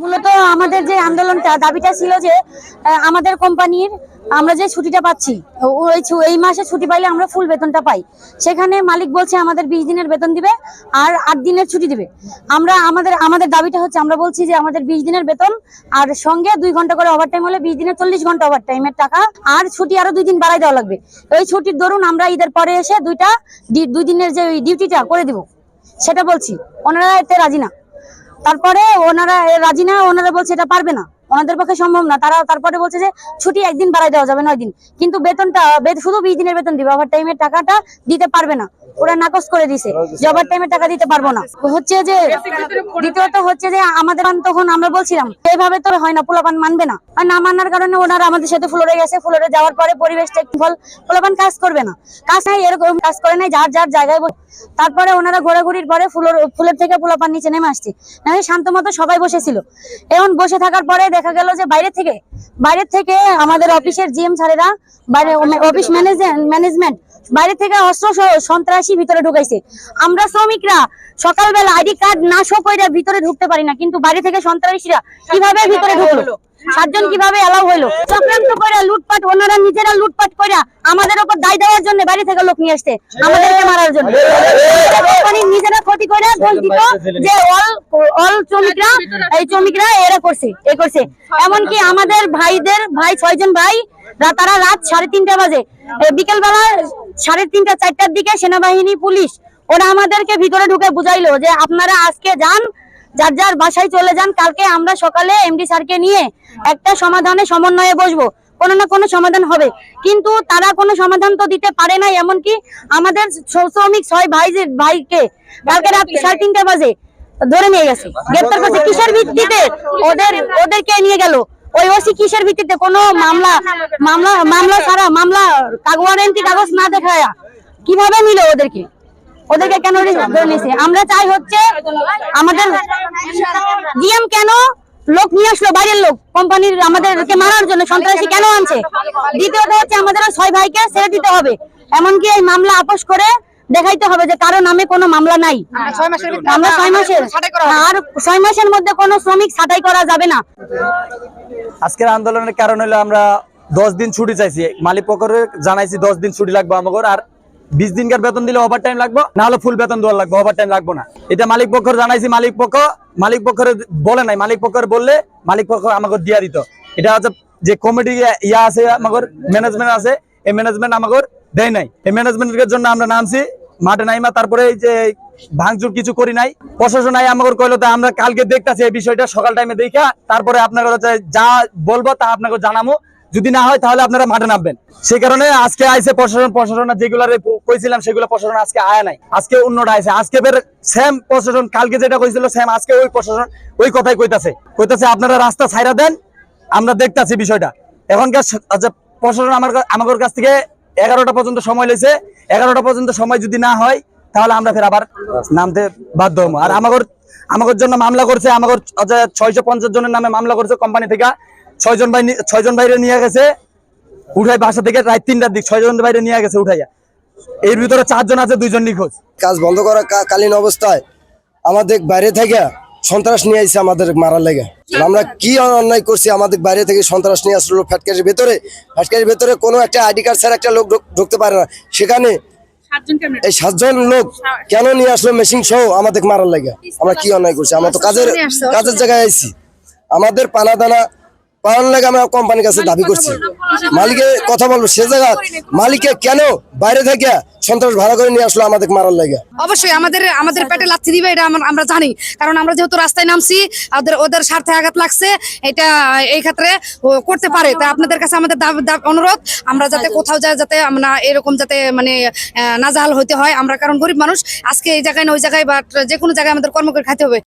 মূলত আমাদের যে আন্দোলনটা দাবিটা ছিল যে আমাদের কোম্পানির আমরা যে ছুটিটা পাচ্ছি এই মাসে ছুটি পাইলে আমরা ফুল বেতনটা পাই। সেখানে মালিক বলছে আমাদের 20 দিনের বেতন দিবে আর 8 দিনের ছুটি দিবে। আমরা আমাদের দাবিটা হচ্ছে, আমরা বলছি যে আমাদের 20 দিনের বেতন আর সঙ্গে 2 ঘন্টা করে ওভারটাইম হলে 20 দিনের 40 ঘন্টা ওভারটাইমের টাকা আর ছুটি আরো 2 দিন বাড়াই দেওয়া লাগবে। ওই ছুটির দরুন আমরা ঈদের পরে এসে 2 দিনের যে ডিউটিটা করে দিব সেটা বলছি। ওনারা এতে রাজি না। তারপরে ওনারা রাজি না, ওনারা বলছে এটা পারবে না, ওনাদের পক্ষে সম্ভব না। তারপরে বলছে যে ছুটি 1 দিন বাড়াই দেওয়া যাবে 9 দিন, কিন্তু বেতনটা শুধু 20 দিনের বেতন দিবে, ওভার টাইমের টাকাটা দিতে পারবে না। ওরা নাকচ করে দিছে যে ওভার টাইমের টাকা দিতে পারবো না। হচ্ছে যে দ্বিতীয়ত হচ্ছে যে আমাদের তখন আমরা বলছিলাম এইভাবে তো হয় না, পোলাপান মানবে না। আর না মানার কারণে ওনারা আমাদের সাথে ফ্লোরে গেছে। ফ্লোরে যাওয়ার পরে পরিবেশটা একটু পোলাপান কাজ করবে না, কাজ নাই, এরকম কাজ করে নাই, যার যার জায়গায়। তারপরে ওনারা ঘোরাঘুরির পরে ফুলের থেকে পোলাপান নিচে নেমে আসছে, শান্ত মতো সবাই বসেছিল। এখন বসে থাকার পরে দেখা গেল যে বাইরে থেকে আমাদের অফিসের জিএম স্যারেরা, বাইরে অফিস ম্যানেজমেন্ট বাইরে থেকে অস্ত্র সন্ত্রাসী ভিতরে ঢুকাইছে। আমরা শ্রমিকরা সকালবেলা আইডি কার্ড না শো করে ভিতরে ঢুকতে পারি না, কিন্তু বাইরে থেকে সন্ত্রাসীরা কিভাবে ভিতরে ঢুকলো, 7 জন কিভাবে এলাও হইলো? চক্রান্ত করে লুটপাট, ওনারা নিজেরা লুটপাট করে আমাদের উপর দায় দেওয়ার জন্য বাইরে থেকে লোক নিয়ে আসছে আমাদেরকে মারার জন্য। নিজেরা ক্ষতি করে দোষ দিত যে অল শ্রমিকরা এরা করছে। এমনকি আমাদের ভাই 6 জন ভাই তারা রাত 3:30 বাজে, বিকেল বেলা 3:30 4টার দিকে সেনাবাহিনী পুলিশ ওরা আমাদেরকে ভিতরে ঢুকে বুঝাইলো যে আপনারা আজকে যান, যার যার বাসায় চলে যান, কালকে আমরা সকালে এমডি স্যারকে নিয়ে একটা সমন্বয়ে বসবো, কোনো না কোনো সমাধান হবে। কিন্তু তারা কোনো সমাধান তো দিতে পারে না। এমনকি আমাদের শ্রমিক 6 ভাইকে কালকে রাত 3:30 বাজে ধরে নিয়ে গেছে, গ্রেফতার করছে। কিসের ভিত্তিতে ওদেরকে নিয়ে গেল? ওই ওসি কিসের ভিত্তিতে? কোনো মামলা ছাড়া, মামলা ওয়ারেন্টি কাগজ না দেখায়া কিভাবে নিল ওদেরকে কেন ধরে নিয়েছে? আমরা চাই হচ্ছে আমাদের জিএম কেন লোক নিয়ে আসলো, বাইরের লোক কোম্পানির আমাদেরকে মারার জন্য সন্ত্রাসী কেন আনছে? দ্বিতীয়ত হচ্ছে আমাদের 6 ভাইকে ছেড়ে দিতে হবে, এমনকি এই মামলা আপোষ করে দেখাইতে হবে যে কারো নামে কোনো মামলা নাই। আমরা 6 মাসের মধ্যে কোনো শ্রমিক ছাঁটাই করা যাবে না। আজকের আন্দোলনের কারণ হলো আমরা 10 দিন ছুটি চাইছি, মালিক পক্ষরে জানাইছি 10 দিন ছুটি লাগবে আমাদের, আর 20 দিনকার বেতন দিলে ওভার টাইম লাগবে, না হলে ফুল বেতন দেওয়া লাগবে, ওভার টাইম লাগবে না। এটা মালিক পক্ষর জানাইছি। মালিক পক্ষের বলে নাই, মালিক পক্ষের বললে মালিক পক্ষ আমাকে দিয়া দিত। এটা হচ্ছে যে কমিটি আছে আমাদের ম্যানেজমেন্ট আছে, এই ম্যানেজমেন্ট আমাকে দেয় নাই। এই ম্যানেজমেন্টের জন্য আমরা নামছি মাঠে নাইমা, তারপরে এই যে ভাঙচুর কিছু করি নাই। প্রশাসন আমাকে কইলো তা আমরা কালকে দেখতেছি এই বিষয়টা সকাল টাইমে দেখা, তারপরে আপনার যা বলবো তা আপনাকে জানাবো, যদি না হয় তাহলে আপনারা মাঠে নামবেন। সেই কারণে আজকে আইসে প্রশাসন যেগুলো কইছিলাম সেগুলো প্রশাসন আজকে আয়া নাই, আজকে অন্যটা আইসে। আজকে সেম প্রশাসন কালকে যেটা কইছিল সেম আজকে ওই প্রশাসন ওই কথাই কইতাছে আপনারা রাস্তা ছাইরা দেন, আমরা দেখতাছি বিষয়টা। এখনকার প্রশাসন আমাদের কাছ থেকে 11টা পর্যন্ত সময় লইছে। 11টা পর্যন্ত সময় যদি না হয় তাহলে আমরা ফের আবার নামতে বাধ্য হবো। আর আমাদের জন্য মামলা করছে, আমাদের 650 জনের নামে মামলা করছে কোম্পানি থেকে। 6 জন বাইরে নিয়ে গেছে উঠাই, বাসা থেকে রাত 3টার দিক 6 জন বাইরে নিয়ে গেছে উঠাইয়া। এর ভিতরে 4 জন আছে, 2 জন নিখোঁজ। কাজ বন্ধ করা কালীন অবস্থায় আমাদের বাইরে থেকে সন্ত্রাস নিয়ে আসছে আমাদের মারার লেগে। আমরা কি অন্যায় করছি? আমাদের বাইরে থেকে সন্ত্রাস নিয়ে আসলো ফ্যাক্টরির ভেতরে কোনো একটা আইডি কার্ড ছাড়া একটা লোক ঢুকতে পারে না। সেখানে এই 7 জন লোক কেন নিয়ে আসলো মেশিন সহ আমাদের মারার লেগে? আমরা কি অন্যায় করছি? আমরা তো কাজের জায়গায় আইছি, আমাদের পানা দানা পাওয়ার লাগে আমরা কোম্পানির কাছে দাবি করছি। মালিকের কথা বলবো, সে জায়গা মালিকে কেন বাইরে থেকে সন্ত্রাস ভাড়া করে নিয়ে আসলো আমাদের মারার লাগে? অবশ্যই আমাদের পেটে লাথি দিবে, এটা আমরা জানি। কারণ আমরা যেহেতু রাস্তায় নামছি, ওদের স্বার্থে আঘাত লাগছে, এটা এই ক্ষেত্রে করতে পারে। তাই আপনাদের কাছে আমাদের অনুরোধ, আমরা যাতে কোথাও যায় যাতে আমরা এরকম যাতে মানে নাজাহাল হইতে হয় আমরা, কারণ গরিব মানুষ। আজকে এই জায়গায় না ওই জায়গায় বা যে কোনো জায়গায় আমাদের কর্ম করে খাইতে হবে।